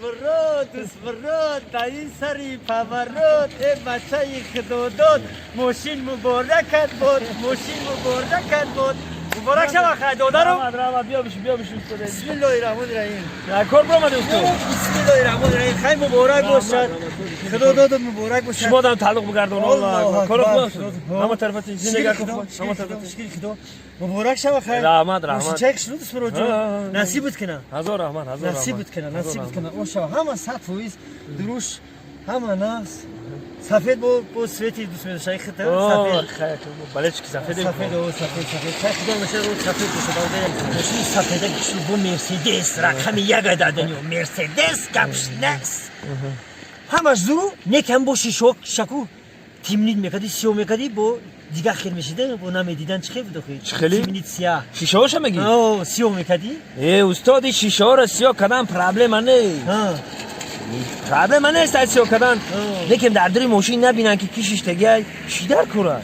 دوست تا این سری پاورود ای بچه خدودود موشین مبارکت بود مبارک شما خیلی دوده رو رحمت بیا بشیم بسم الله الرحمن الرحیم در کار برام دوستو بسم الله الرحمن الرحیم خیلی مبارک باشد خدودود مبارک باشد شما دارم تعلق بگردون الله کار خوب همه طرفت زندگی خوب همه طرفت مبارک شما خیلی رحمت چه شروع است برو جو نصیبت کنه هزار رحمت نصیبت کنه اون شما همه 100% دروش همه ناس سفید با سویتی دوست می داشته خیلی خیلی بله چی سفید سفید چه خدا میشه رو سفید بشه ماشین سفیده کشو با مرسیدس رقم یک دادنیو مرسیدس کپش نست همش زورو نکم با شکو تیمنید میکردی سیاه میکردی با دیگه خیلی میشیده با نمیدیدن چه خیلی بودخوی تیمنید سیاه شیشه هاشو میگی؟ سیاه میکردی استادی شیشه ها رو سیاه کردن پرابلم نیست پرابلم نیست سیاه کردن لیکن در دوری ماشین نبینن که کشش تگه چی در کره